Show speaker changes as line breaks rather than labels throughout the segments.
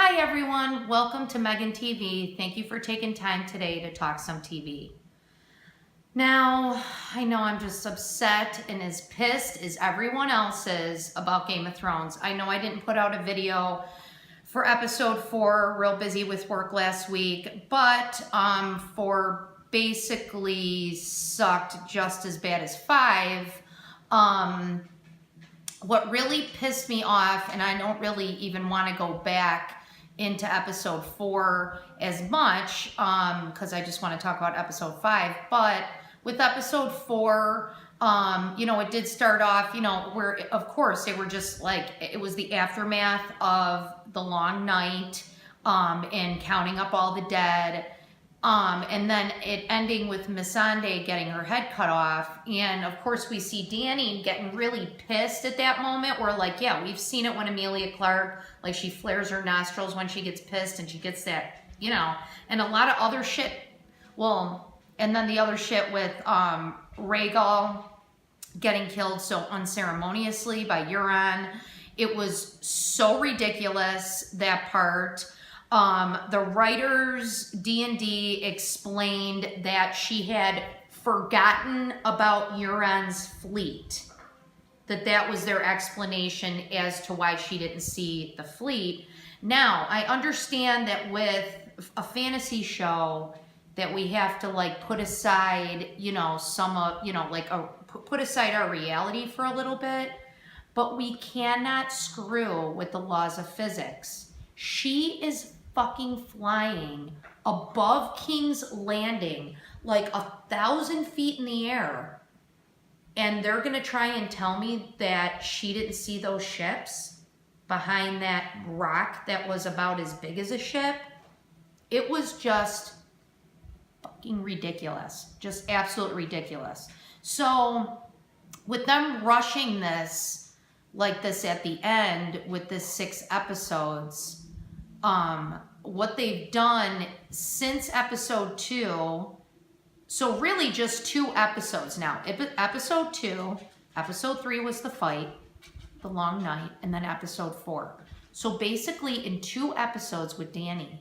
Hi everyone, welcome to Megan TV. Thank you for taking time today to talk some TV. Now, I know I'm just upset and as pissed as everyone else is about Game of Thrones. I know I didn't put out a video for episode 4, real busy with work last week, but for basically sucked just as bad as 5. What really pissed me off, and I don't really even want to go back into episode 4 as much, because I just want to talk about episode 5, but with episode 4, it did start off, where, of course, they were just like, it was the aftermath of the long night, and counting up all the dead, and then it ending with Missandei getting her head cut off. And of course we see Dany getting really pissed at that moment. We're like, yeah, we've seen it when Emilia Clarke, like she flares her nostrils when she gets pissed and she gets that, and a lot of other shit. Well, and then the other shit with Rhaegal getting killed so unceremoniously by Euron. It was so ridiculous, that part. The writers, D&D, explained that she had forgotten about Euron's fleet. That was their explanation as to why she didn't see the fleet. Now, I understand that with a fantasy show that we have to put aside, put aside our reality for a little bit, but we cannot screw with the laws of physics. She is fucking flying above King's Landing, like 1,000 feet in the air, and they're gonna try and tell me that she didn't see those ships behind that rock that was about as big as a ship. It was just fucking ridiculous, just absolute ridiculous. So with them rushing this like this at the end with this 6 episodes, what they've done since episode 2, so really just 2 episodes now. Episode 2, episode 3 was the fight, the long night, and then episode 4. So basically in 2 episodes with Dany,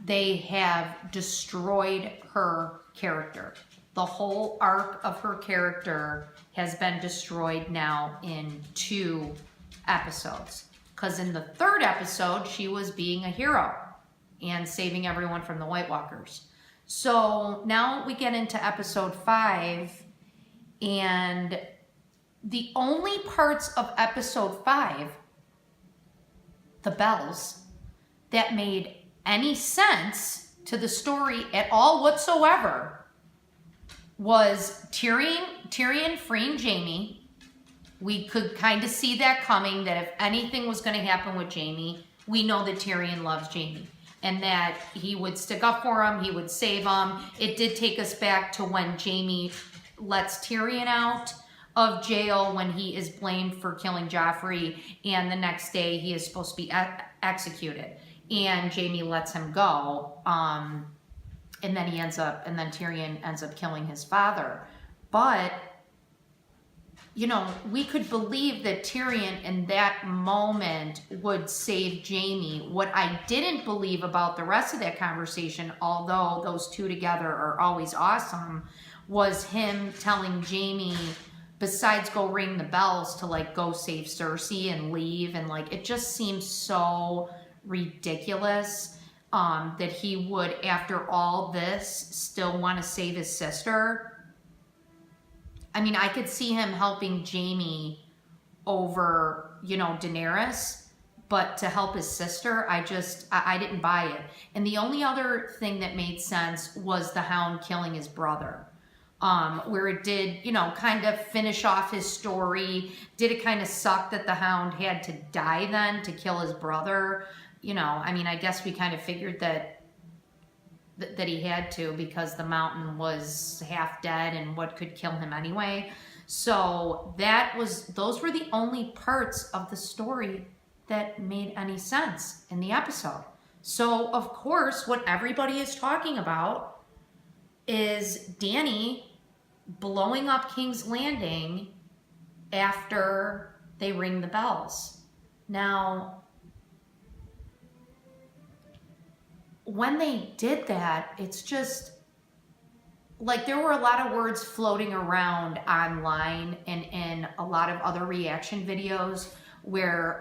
they have destroyed her character. The whole arc of her character has been destroyed now in 2 episodes. Because in the 3rd episode, she was being a hero and saving everyone from the White Walkers. So now we get into episode 5, and the only parts of episode 5, the bells, that made any sense to the story at all whatsoever was Tyrion freeing Jaime. We could kind of see that coming, that if anything was going to happen with Jaime, we know that Tyrion loves Jaime and that he would stick up for him, he would save him. It did take us back to when Jaime lets Tyrion out of jail when he is blamed for killing Joffrey, and the next day he is supposed to be executed. And Jaime lets him go, and then Tyrion ends up killing his father. But we could believe that Tyrion in that moment would save Jaime. What I didn't believe about the rest of that conversation, although those 2 together are always awesome, was him telling Jaime, besides go ring the bells, to go save Cersei and leave. And it just seems so ridiculous that he would, after all this, still want to save his sister. I mean, I could see him helping Jaime over, Daenerys, but to help his sister, I didn't buy it. And the only other thing that made sense was the Hound killing his brother, where it did, kind of finish off his story. Did it kind of suck that the Hound had to die then to kill his brother? I mean, I guess we kind of figured that he had to, because the Mountain was half dead and what could kill him anyway. So those were the only parts of the story that made any sense in the episode. So of course, what everybody is talking about is Dany blowing up King's Landing after they ring the bells. Now, when they did that, it's just like there were a lot of words floating around online and in a lot of other reaction videos where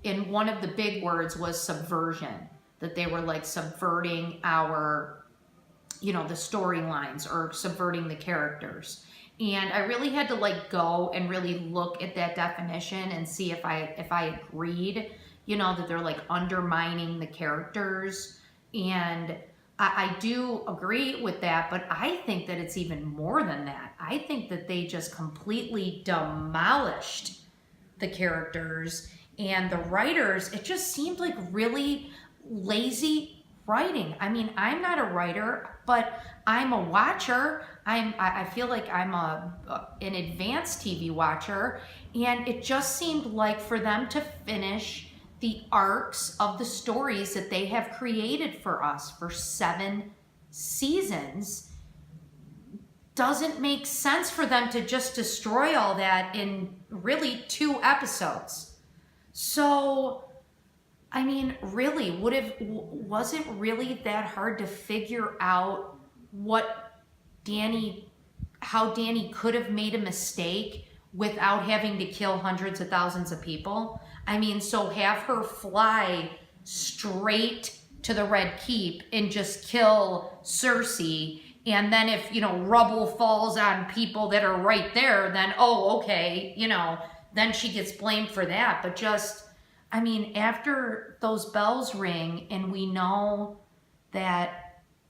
in one of the big words was subversion, that they were like subverting our, you know, the storylines or subverting the characters. And I really had to like go and really look at that definition and see if I agreed, you know, that they're like undermining the characters. And I do agree with that, but I think that it's even more than that. I think that they just completely demolished the characters and the writers. It just seemed like really lazy writing. I mean, I'm not a writer, but I'm a watcher. I feel like I'm an advanced TV watcher, and it just seemed like for them to finish the arcs of the stories that they have created for us for 7 seasons doesn't make sense for them to just destroy all that in really 2 episodes. So, I mean, really, was it really that hard to figure out how Danny could have made a mistake without having to kill hundreds of thousands of people? I mean, so have her fly straight to the Red Keep and just kill Cersei, and then if, you know, rubble falls on people that are right there, then, oh, okay, you know, then she gets blamed for that. But just, I mean, after those bells ring and we know that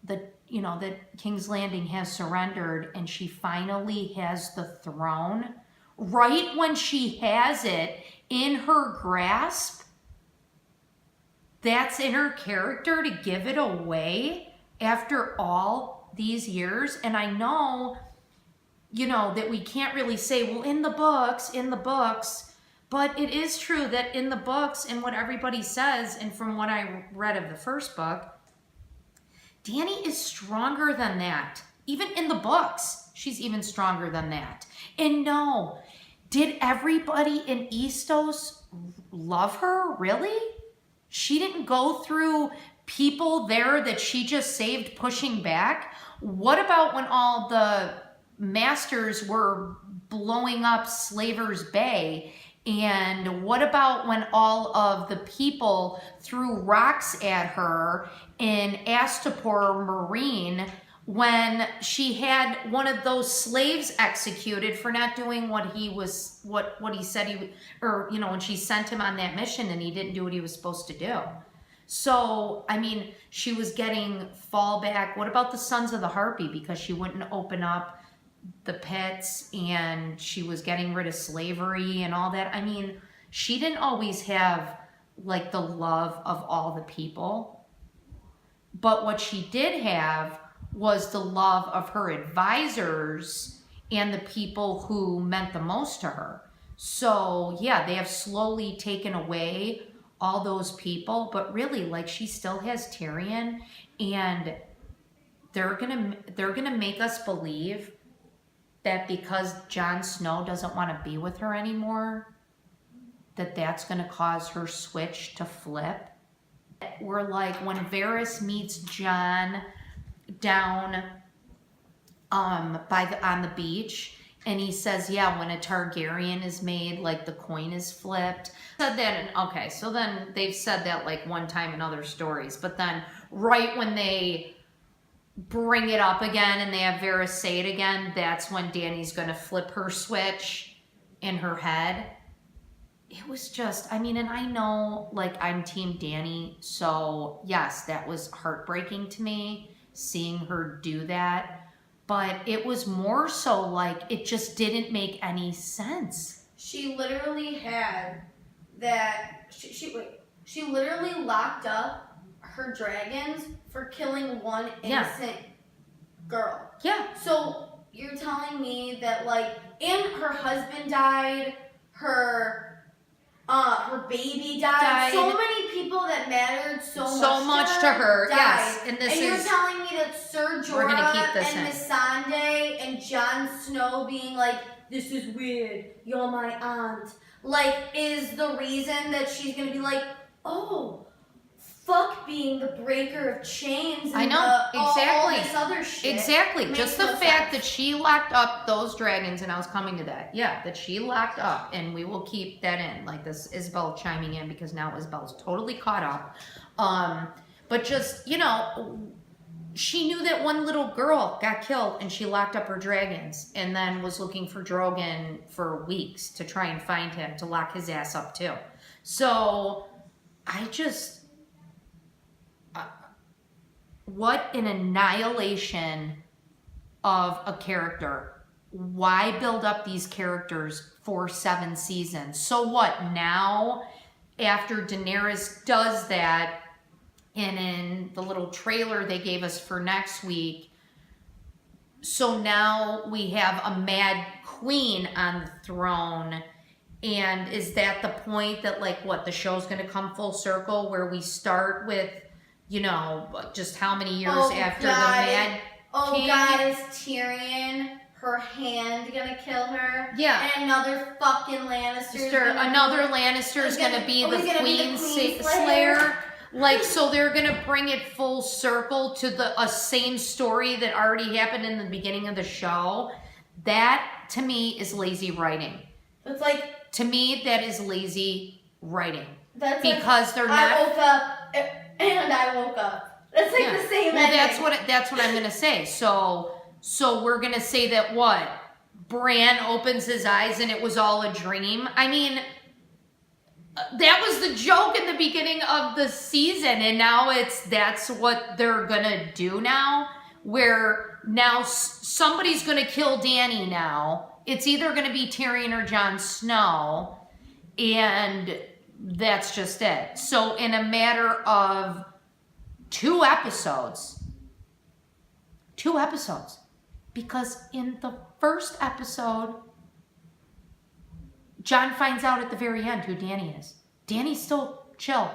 that King's Landing has surrendered and she finally has the throne, right when she has it in her grasp, that's in her character to give it away after all these years. And I know, you know, that we can't really say, well, in the books, but it is true that in the books and what everybody says, and from what I read of the first book, Danny is stronger than that. Even in the books, she's even stronger than that. And no, did everybody in Eastos love her? Really? She didn't go through people there that she just saved pushing back? What about when all the masters were blowing up Slaver's Bay? And what about when all of the people threw rocks at her in Astapor Marine when she had one of those slaves executed for not doing what he said he would, or, you know, when she sent him on that mission and he didn't do what he was supposed to do. So, I mean, she was getting fallback. What about the Sons of the Harpy? Because she wouldn't open up the pits and she was getting rid of slavery and all that. I mean, she didn't always have like the love of all the people, but what she did have was the love of her advisors and the people who meant the most to her. So yeah, they have slowly taken away all those people, but really, like, she still has Tyrion, and they're gonna make us believe that because Jon Snow doesn't want to be with her anymore, that's going to cause her switch to flip. We're like, when Varys meets Jon down on the beach, and he says, yeah, when a Targaryen is made, like, the coin is flipped. Said that, and okay, so then they've said that like one time in other stories, but then right when they bring it up again and they have Varys say it again, that's when Dany's going to flip her switch in her head. It was just, I mean, and I know, like, I'm Team Dany, so yes, that was heartbreaking to me, seeing her do that, but it was more so like, it just didn't make any sense.
She literally had that, she literally locked up her dragons for killing one innocent girl.
Yeah.
So you're telling me that, like, and her husband died, her baby died. So many people that mattered so much to her died.
Yes. And
you're telling me that Ser Jorah and Missandei and Jon Snow being like, this is weird, you're my aunt, like, is the reason that she's gonna be like, oh, fuck being the breaker of chains and
I know, exactly.
all this other shit.
Exactly.
Makes
Just the
no
fact
sense.
that she locked up those dragons, and I was coming to that. Yeah, that she locked up, and we will keep that in. Like this Isabel chiming in because now Isabel's totally caught up. But just, you know, she knew that one little girl got killed and she locked up her dragons and then was looking for Drogon for weeks to try and find him to lock his ass up too. So I just, what an annihilation of a character. Why build up these characters for 7 seasons? So what now, after Daenerys does that, and in the little trailer they gave us for next week, so now we have a mad queen on the throne. And is that the point that, like, what, the show's going to come full circle where we start with, you know, just how many years after the mad king?
God, is Tyrion, her hand, gonna kill her?
Yeah.
And another fucking Lannister.
Another Lannister is going to be the Queen Slayer. Like, so they're going to bring it full circle to a same story that already happened in the beginning of the show. That, to me, is lazy writing.
It's like,
to me, that is lazy writing.
That's
because
like,
they're not.
I woke up and I woke up. That's like the same ending.
That's what I'm going to say. So we're going to say that what? Bran opens his eyes and it was all a dream. I mean, that was the joke in the beginning of the season, and now that's what they're gonna do now, where now somebody's gonna kill Dany now. It's either gonna be Tyrion or Jon Snow, and that's just it. So in a matter of 2 episodes, because in the first episode, Jon finds out at the very end who Dany is. Dany's still chill.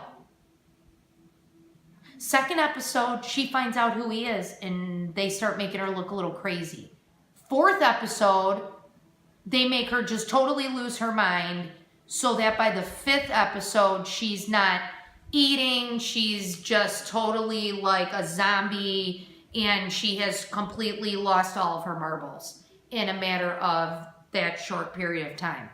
Second episode, she finds out who he is, and they start making her look a little crazy. 4th episode, they make her just totally lose her mind, so that by the 5th episode, she's not eating, she's just totally like a zombie, and she has completely lost all of her marbles in a matter of that short period of time.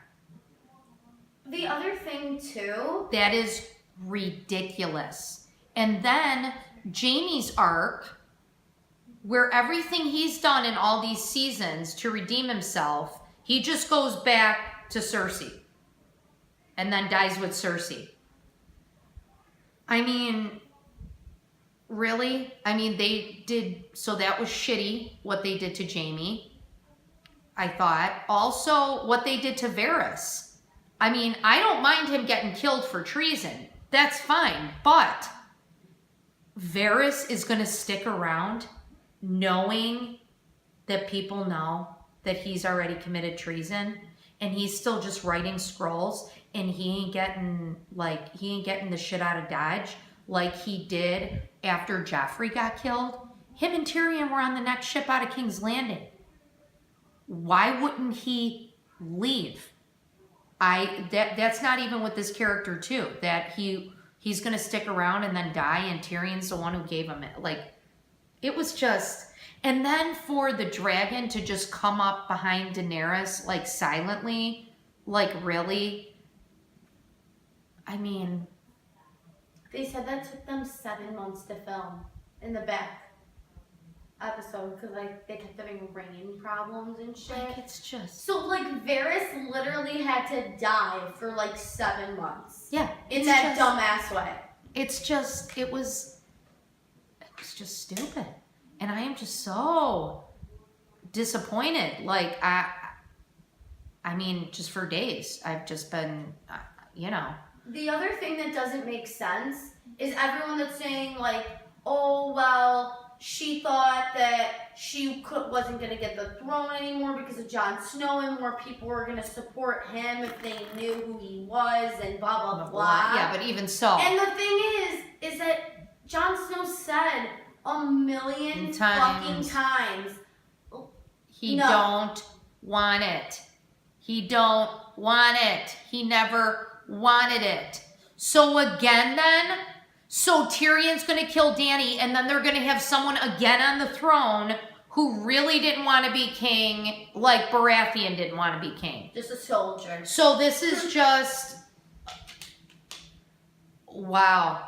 The other thing, too...
That is ridiculous. And then Jaime's arc, where everything he's done in all these seasons to redeem himself, he just goes back to Cersei. And then dies with Cersei. I mean, really? I mean, they did... So that was shitty, what they did to Jaime, I thought. Also, what they did to Varys. I mean, I don't mind him getting killed for treason. That's fine. But Varys is going to stick around knowing that people know that he's already committed treason, and he's still just writing scrolls, and he ain't getting the shit out of Dodge like he did after Joffrey got killed. Him and Tyrion were on the next ship out of King's Landing. Why wouldn't he leave? That's not even with this character too, that he's gonna stick around and then die, and Tyrion's the one who gave him it. Like, it was just, and then for the dragon to just come up behind Daenerys like silently, like, really? I mean,
they said that took them 7 months to film in the back episode because like they kept having rain problems and shit.
like, it's just,
So like Varys literally had to die for like 7 months.
yeah,
In that dumbass way.
It's just, it was just stupid. And I am just so disappointed. Like, I mean, just for days, I've just been, you know.
The other thing that doesn't make sense is everyone that's saying like, oh, well, she thought that she wasn't going to get the throne anymore because of Jon Snow, and more people were going to support him if they knew who he was, and blah, blah, blah.
Yeah, but even so.
And the thing is that Jon Snow said a million fucking times,
he don't want it. He don't want it. He never wanted it. So again then, So Tyrion's going to kill Dany, and then they're going to have someone again on the throne who really didn't want to be king, like Baratheon didn't want to be king.
Just a soldier.
So this is just, wow.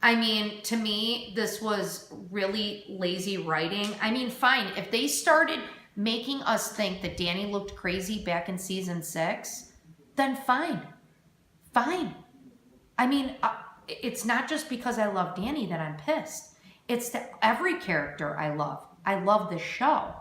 I mean, to me, this was really lazy writing. I mean, fine. If they started making us think that Dany looked crazy back in season 6, then fine. Fine. I mean, it's not just because I love Dany that I'm pissed. It's that every character I love. I love the show.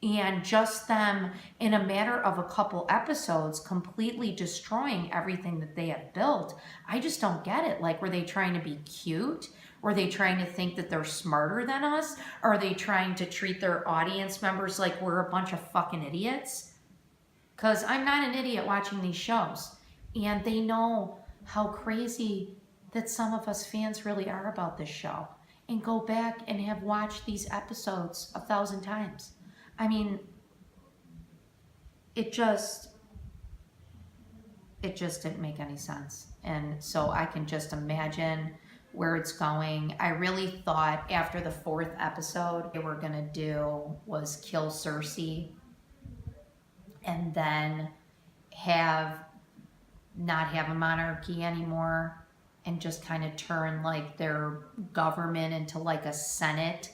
And just them, in a matter of a couple episodes, completely destroying everything that they have built. I just don't get it. Like, were they trying to be cute? Were they trying to think that they're smarter than us? Are they trying to treat their audience members like we're a bunch of fucking idiots? Because I'm not an idiot watching these shows. And they know how crazy that some of us fans really are about this show. And go back and have watched these episodes 1,000 times. I mean, it just didn't make any sense. And so I can just imagine where it's going. I really thought after the 4th episode, they were going to do was kill Cersei and then not have a monarchy anymore and just kind of turn like their government into like a Senate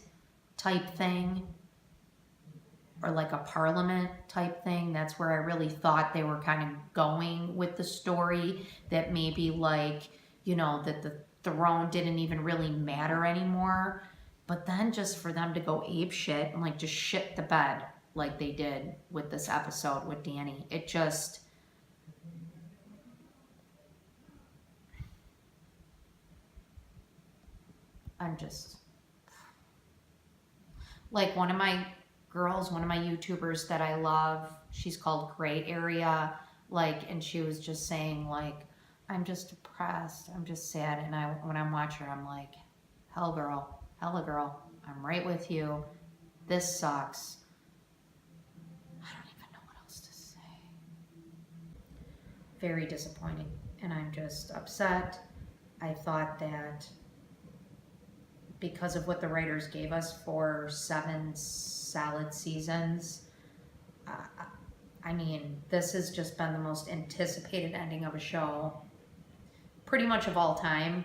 type thing. Or like a parliament type thing. That's where I really thought they were kind of going with the story. That maybe like, that the throne didn't even really matter anymore. But then just for them to go ape shit and like just shit the bed like they did with this episode with Dany. It just... I'm just... Like one of my YouTubers that I love, she's called Gray Area, and she was just saying, I'm just depressed, I'm just sad, and when I'm watching her, I'm like, hella girl, I'm right with you, this sucks. I don't even know what else to say. Very disappointing, and I'm just upset. I thought that because of what the writers gave us for 7 solid seasons, I mean, this has just been the most anticipated ending of a show pretty much of all time.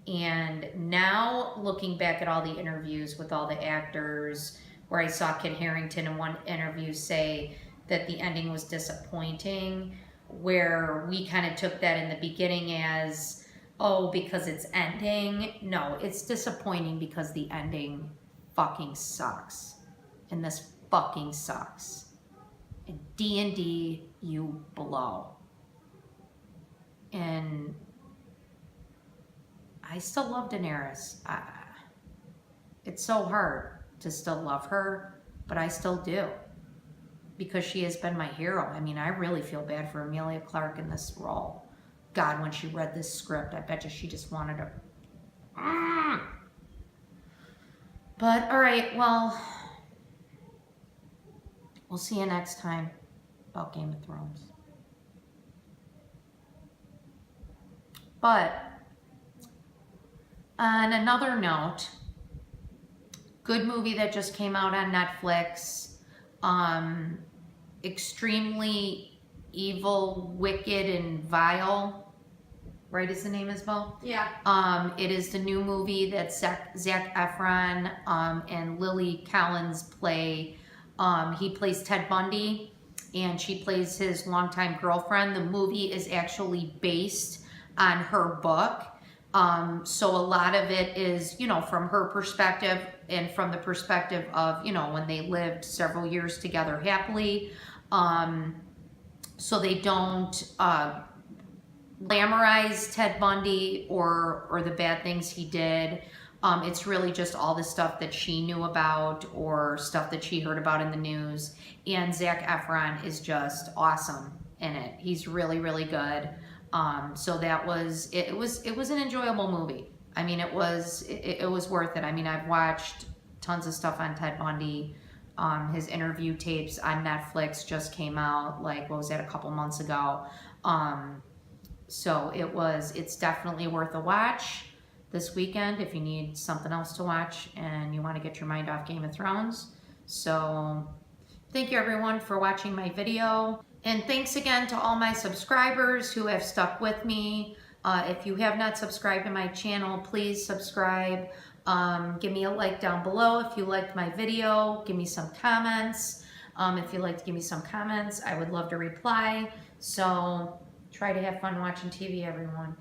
And now looking back at all the interviews with all the actors, where I saw Kit Harington in one interview say that the ending was disappointing, where we kind of took that in the beginning as, oh, because it's ending. No, it's disappointing because the ending fucking sucks. And this fucking sucks. And D&D, you blow. And I still love Daenerys. It's so hard to still love her, but I still do. Because she has been my hero. I mean, I really feel bad for Emilia Clarke in this role. God, when she read this script, I bet you she just wanted to... But, alright, well... We'll see you next time about Game of Thrones. But, on another note, good movie that just came out on Netflix. Extremely evil, wicked, and vile. Right, is the name as well?
Yeah.
It is the new movie that Zac Efron and Lily Collins play. He plays Ted Bundy, and she plays his longtime girlfriend. The movie is actually based on her book. So a lot of it is, from her perspective and from the perspective of, when they lived several years together happily. So they don't glamorize Ted Bundy or the bad things he did. It's really just all the stuff that she knew about or stuff that she heard about in the news. And Zac Efron is just awesome in it. He's really, really good. So that was it. It was an enjoyable movie. I mean, it was worth it. I mean, I've watched tons of stuff on Ted Bundy. His interview tapes on Netflix just came out. What was that, a couple months ago? So it's definitely worth a watch. this weekend if you need something else to watch and you want to get your mind off Game of Thrones. So thank you everyone for watching my video. And thanks again to all my subscribers who have stuck with me. If you have not subscribed to my channel, please subscribe. Give me a like down below if you liked my video. Give me some comments. If you'd like to give me some comments, I would love to reply. So try to have fun watching TV, everyone.